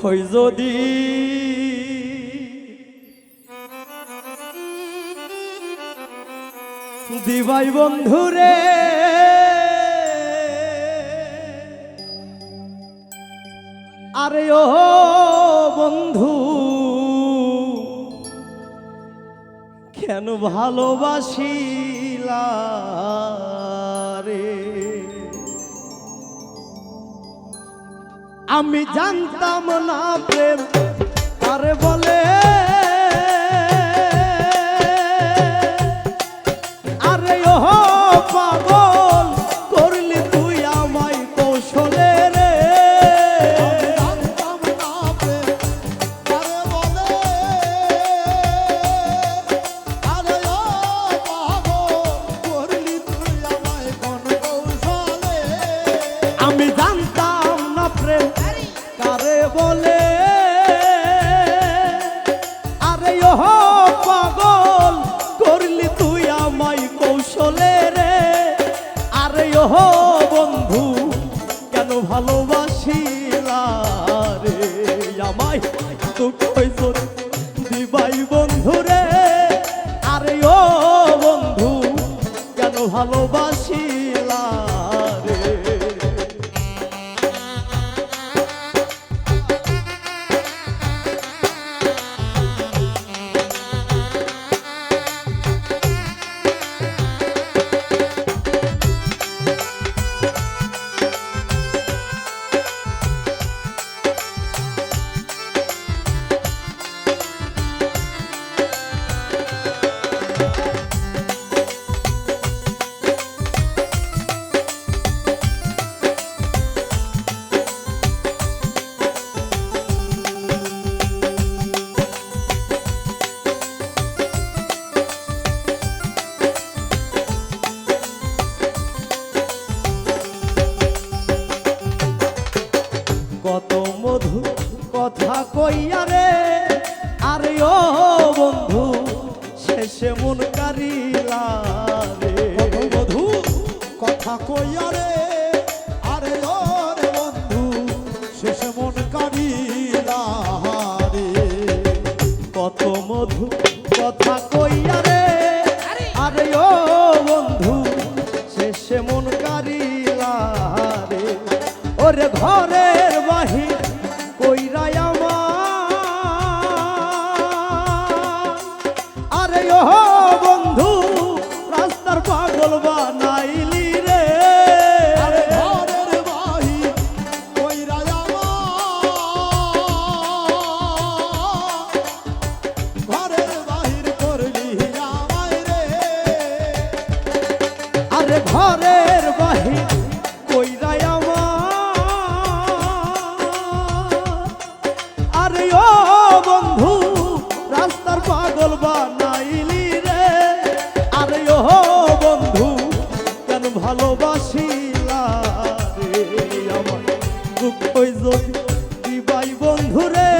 হয় যদি দিবাই বন্ধুরে আরে ও বন্ধু কেন ভালোবাসিলা রে আমি জানতাম না প্রেম আরে বলে আরে ও পাগল করলি তুই আমায় কৌশলে রে জানতাম না প্রেম আরে বলে আরে ও পাগল করলি তুই আমায় কোন কৌশলে আমি জানতাম না প্রেম কারে বলে আরে ও পাগল করলি তুই আমায় কৌশলে রে আরে ও বন্ধু কেন ভালোবাসিলা রে আমায় তুই কইছর দিবাই বন্ধু রে আরে ও বন্ধু কেন ভালোবাসিলা রে কত মধু কথা কইয়া রে আরে ও বন্ধু শেষে মন কারিলা রে মধু কথা কইয়া রে আরে ও রে বন্ধু শেষে মন কারিলা রে কত মধু কথা কইয়া রে আরে ও বন্ধু শেষে মন কারিলা রে ওরে ঘরের বাহির কইরা আমার আরে ও বন্ধু রাস্তার পাগল বানাইলি রে আরে ঘরের বাহির কইরা আমার ঘরের বাহির করলি আমায় রে আরে ঘরের বাহির কইরা আমার আরে ও বন্ধু রাস্তার পাগল বানাইলি রে আরে ও বন্ধু কেন ভালোবাসিলা রে আমার দুঃখ হই যদি দিবাই বন্ধু রে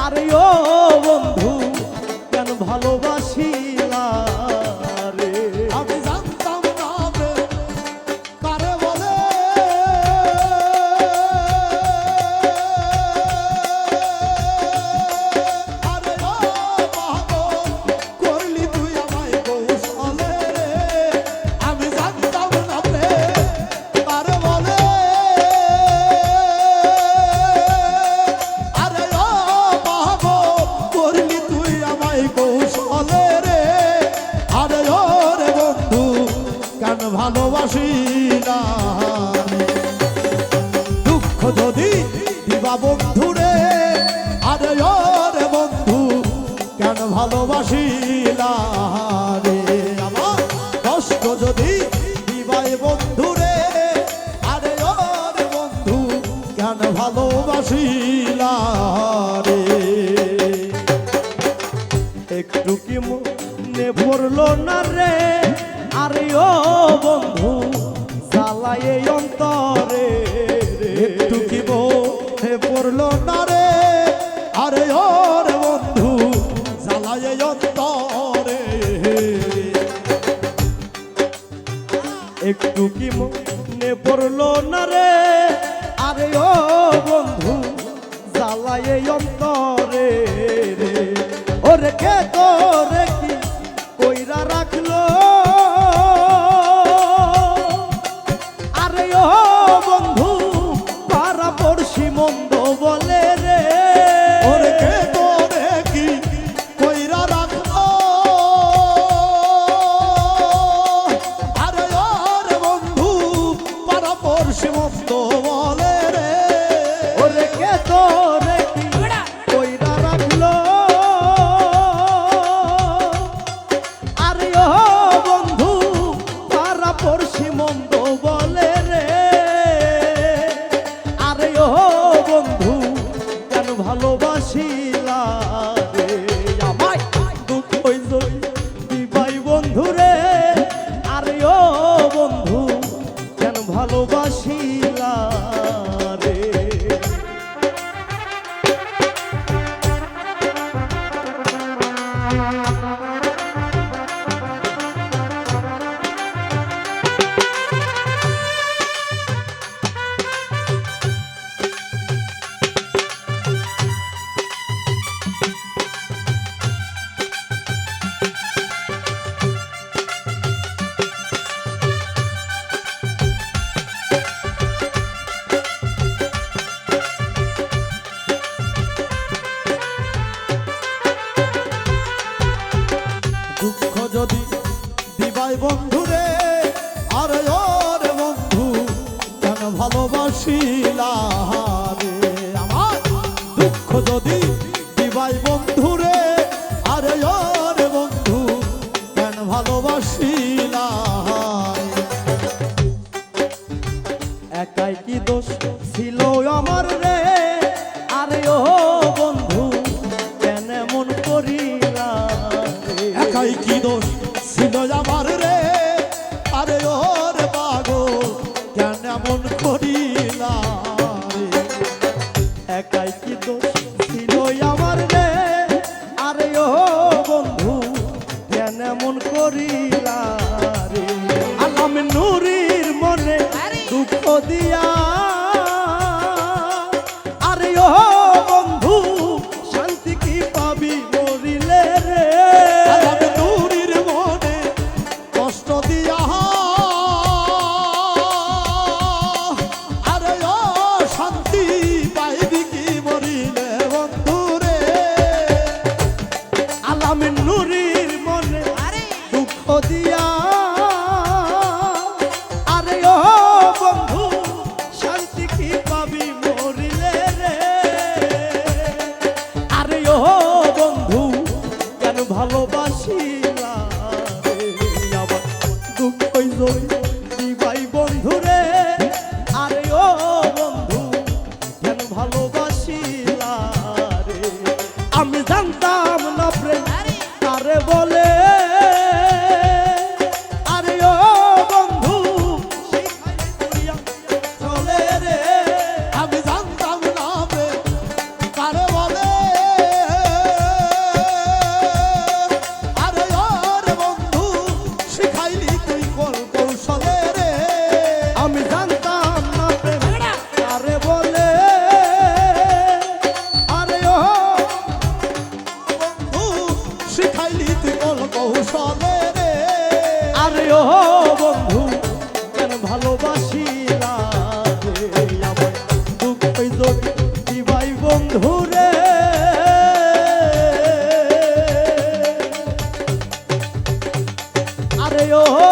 আরে ও বন্ধু কেন ভালোবাসিলা রে আমি জানতাম না প্রেম কারে বলে আরে ও পাগল করলি তুই আমায় কৌশলে রে আমি জানতাম না প্রেম কারে বলে আরে ও পাগল করলি তুই আমায় কৌশলে রে আরে ও রে বন্ধু কেন ভালোবাসি না দুঃখ যদি দিবা বন্ধু রে আরে ও রে বন্ধু কেন ভালোবাসি না রে আমার কষ্ট যদি দিবাই বন্ধু রে আরে ও রে বন্ধু কেন ভালোবাসি না রে একটু কি মনে পড়লো না রে আরে ও বন্ধু জ্বালায়ে অন্তরে রে একটু কি মনে পড়লো না রে আরে ও রে বন্ধু জ্বালায় অন্তরে একটু কি মনে পড়লো না রে আরে ও বন্ধু জ্বালায় এই অন্তরে রে ওরে কে তোরে কি কইরা রাখলো আরে ও বন্ধু পাড়া পড়শি মন্দ বলে রে ওরে কে তোরে কি কইরা রাখলো আরে ওরে বন্ধু পাড়া পড়শি মন্দ বলে রে ওরে কে তোরে কি কইরা রাখলো আরে ও বন্ধু পাড়া পড়শি মন্দ বলে রে আরে ও বন্ধু কেন ভালোবাসিলা রে আমায় দুঃখ হইল দিবাই বন্ধু রে আরে ও বন্ধু কেন ভালোবাসিলা রে দুঃখ যদি দিবাই বন্ধু রে আরে ওরে বন্ধু কেন ভালোবাসিলা রে আমার দুঃখ যদি দিবাই বন্ধু রে আরে ওরে বন্ধু কেন ভালোবাসিলা একাই কি দোষ ছিল আমার রে আরে ও বন্ধু কেন এমন করিলা রে একাই কি দোষ ছিল আমার রে আরে ওরে পাগল কেন এমন করিলা রে একাই কি দোষ ছিল আমার রে আরে ও বন্ধু কেন এমন করিলা রে আলাম নুরির মনে দুঃখ দিয়া আরে ও বন্ধু শান্তি কি পাবি মরিলে রে আলাম নুরির মনে কষ্ট দিয়া আরে ও শান্তি পাইবি কি মরিলে বন্ধু রে আলাম নুরির মনে দুঃখ দিয়া আরে ও বন্ধু শান্তি কি পাবি মরিলে রে আরে ও বন্ধু কেন ভালোবাসিলা রে আবার দুঃখ হইল দিবাই বন্ধু রে আরে ও বন্ধু কেন ভালোবাসিলা রে আমি জানতাম না প্রেম আরে বলে আরে ও বন্ধু শিখাইলি করিয়া চলে রে আমি জানতাম না রে কারে বলে আরে ওরে বন্ধু শিখাইলি তুই কোন কৌশলে রে আমি জানতাম না প্রেম আরে বলে আরে ও বন্ধু শিখাইলি তুই কোন কৌশলে রে আরে ও বন্ধু কেন ভালোবাসিলা রে আমার দুঃখ হইল দিবাই বন্ধু রে আরে ও